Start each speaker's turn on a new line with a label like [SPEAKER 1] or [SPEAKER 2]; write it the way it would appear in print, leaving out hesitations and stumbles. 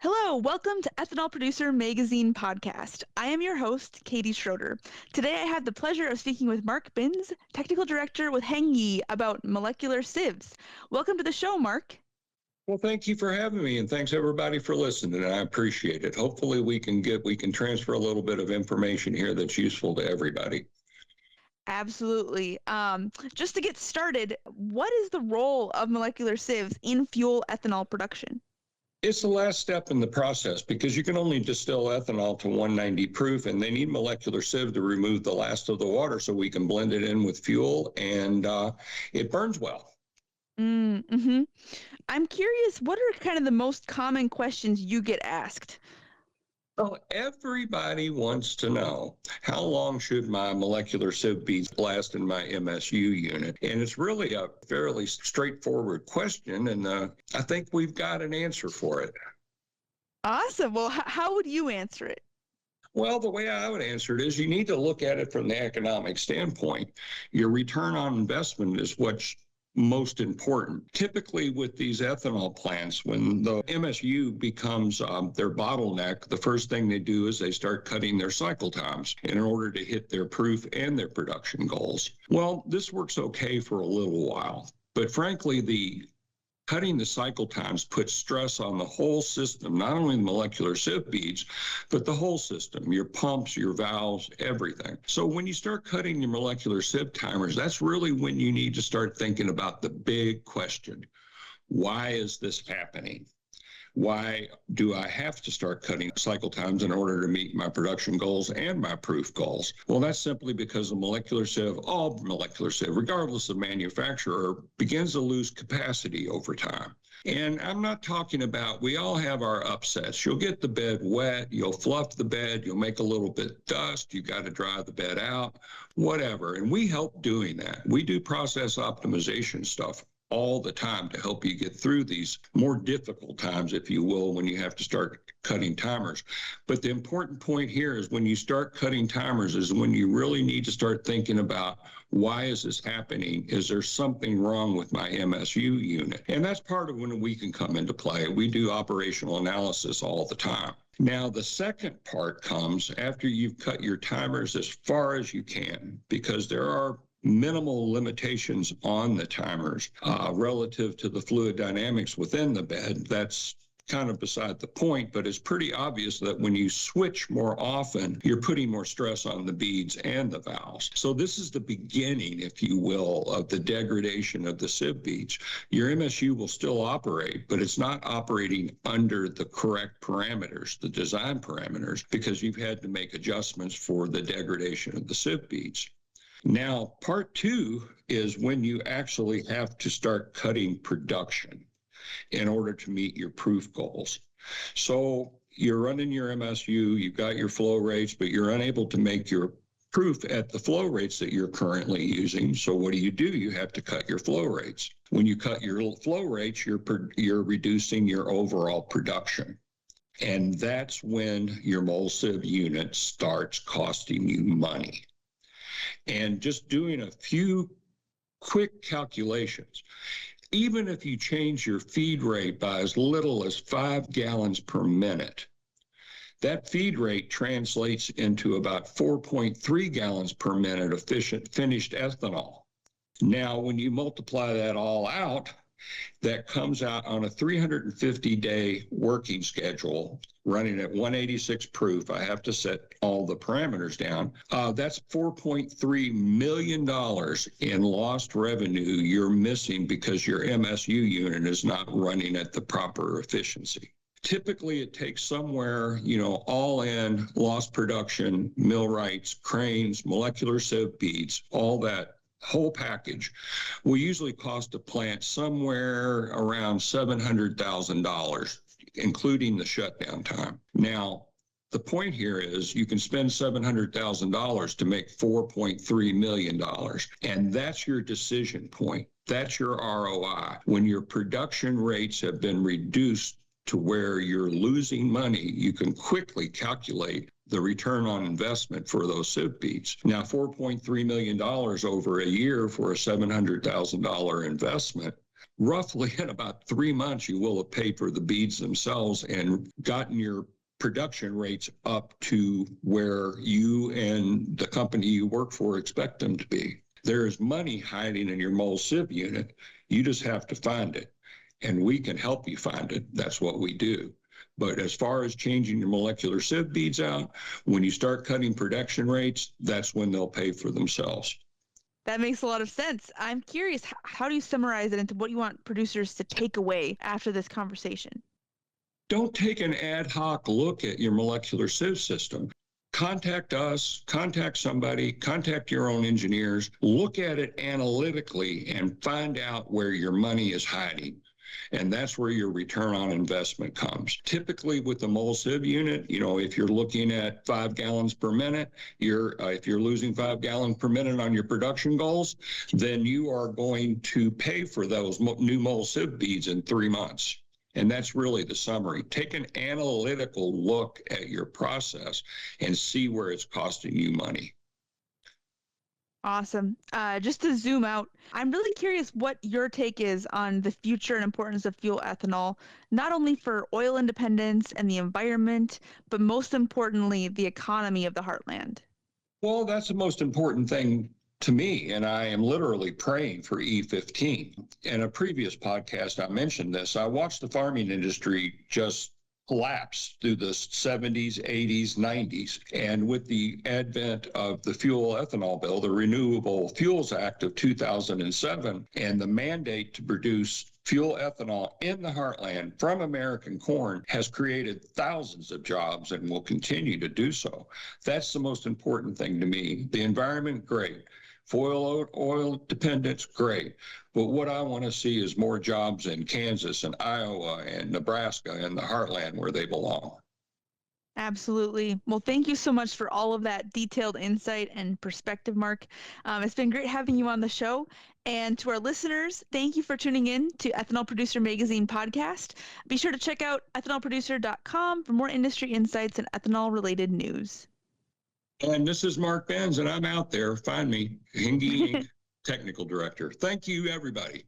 [SPEAKER 1] Hello, welcome to Ethanol Producer Magazine Podcast. I am your host, Katie Schroeder. Today I have the pleasure of speaking with Mark Binns, Technical Director with HengYe, about molecular sieves. Welcome to the show, Mark.
[SPEAKER 2] Well, thank you for having me, and thanks everybody for listening. I appreciate it. Hopefully we can transfer a little bit of information here that's useful to everybody.
[SPEAKER 1] Absolutely. Just to get started, what is the role of molecular sieves in fuel ethanol production?
[SPEAKER 2] It's the last step in the process because you can only distill ethanol to 190 proof, and they need molecular sieve to remove the last of the water so we can blend it in with fuel, and it burns well.
[SPEAKER 1] Mm-hmm. I'm curious, what are kind of the most common questions you get asked?
[SPEAKER 2] Well, everybody wants to know, how long should my molecular sieve beads last in my MSU unit? And it's really a fairly straightforward question, and I think we've got an answer for it.
[SPEAKER 1] Awesome. Well, how would you answer it?
[SPEAKER 2] Well, the way I would answer it is you need to look at it from the economic standpoint. Your return on investment is what's most important. Typically with these ethanol plants, when the MSU becomes their bottleneck, the first thing they do is they start cutting their cycle times in order to hit their proof and their production goals. Well, this works okay for a little while, but frankly, cutting the cycle times puts stress on the whole system, not only the molecular sieve beads, but the whole system, your pumps, your valves, everything. So when you start cutting your molecular sieve timers, that's really when you need to start thinking about the big question. Why is this happening? Why do I have to start cutting cycle times in order to meet my production goals and my proof goals? Well, that's simply because the molecular sieve, all molecular sieve, regardless of manufacturer, begins to lose capacity over time. And I'm not talking about, we all have our upsets. You'll get the bed wet, you'll fluff the bed, you'll make a little bit dust, you got to dry the bed out, whatever. And we help doing that. We do process optimization stuff all the time to help you get through these more difficult times, if you will, when you have to start cutting timers. But the important point here is when you start cutting timers is when you really need to start thinking about, why is this happening? Is there something wrong with my MSU unit? And that's part of when we can come into play. We do operational analysis all the time. Now, the second part comes after you've cut your timers as far as you can, because there are minimal limitations on the timers relative to the fluid dynamics within the bed. That's kind of beside the point, but it's pretty obvious that when you switch more often, you're putting more stress on the beads and the valves. So this is the beginning, if you will, of the degradation of the sieve beads. Your MSU will still operate, but it's not operating under the correct parameters, the design parameters, because you've had to make adjustments for the degradation of the sieve beads. Now, part two is when you actually have to start cutting production in order to meet your proof goals. So you're running your MSU, you've got your flow rates, but you're unable to make your proof at the flow rates that you're currently using. So what do? You have to cut your flow rates. When you cut your flow rates, you're reducing your overall production. And that's when your mole sieve unit starts costing you money. And just doing a few quick calculations, even if you change your feed rate by as little as 5 gallons per minute, that feed rate translates into about 4.3 gallons per minute of finished ethanol. Now, when you multiply that all out, that comes out on a 350-day working schedule running at 186 proof. I have to set all the parameters down. That's $4.3 million in lost revenue you're missing because your MSU unit is not running at the proper efficiency. Typically, it takes somewhere, all in, lost production, millwrights, cranes, molecular sieve beads, all that whole package will usually cost a plant somewhere around $700,000, including the shutdown time. Now, the point here is you can spend $700,000 to make $4.3 million, and that's your decision point. That's your ROI. When your production rates have been reduced to where you're losing money, you can quickly calculate the return on investment for those sieve beads. Now, $4.3 million over a year for a $700,000 investment, roughly in about 3 months, you will have paid for the beads themselves and gotten your production rates up to where you and the company you work for expect them to be. There is money hiding in your mole sieve unit. You just have to find it, and we can help you find it. That's what we do. But as far as changing your molecular sieve beads out, when you start cutting production rates, that's when they'll pay for themselves.
[SPEAKER 1] That makes a lot of sense. I'm curious, how do you summarize it into what you want producers to take away after this conversation?
[SPEAKER 2] Don't take an ad hoc look at your molecular sieve system. Contact us, contact somebody, contact your own engineers, look at it analytically and find out where your money is hiding. And that's where your return on investment comes. Typically with the mole sieve unit, if you're looking at 5 gallons per minute, if you're losing 5 gallons per minute on your production goals, then you are going to pay for those new mole sieve beads in 3 months. And that's really the summary. Take an analytical look at your process and see where it's costing you money.
[SPEAKER 1] Awesome. Just to zoom out, I'm really curious what your take is on the future and importance of fuel ethanol, not only for oil independence and the environment, but most importantly, the economy of the heartland.
[SPEAKER 2] Well, that's the most important thing to me, and I am literally praying for E15. In a previous podcast, I mentioned this. I watched the farming industry just collapse through the 70s, 80s, 90s. And with the advent of the fuel ethanol bill, the Renewable Fuels Act of 2007, and the mandate to produce fuel ethanol in the heartland from American corn has created thousands of jobs and will continue to do so. That's the most important thing to me. The environment, great. Oil dependence, great. But what I want to see is more jobs in Kansas and Iowa and Nebraska and the heartland where they belong.
[SPEAKER 1] Absolutely. Well, thank you so much for all of that detailed insight and perspective, Mark. It's been great having you on the show. And to our listeners, thank you for tuning in to Ethanol Producer Magazine podcast. Be sure to check out ethanolproducer.com for more industry insights and ethanol-related news.
[SPEAKER 2] And this is Mark Benz, and I'm out there. Find me, HengYe Technical Director. Thank you, everybody.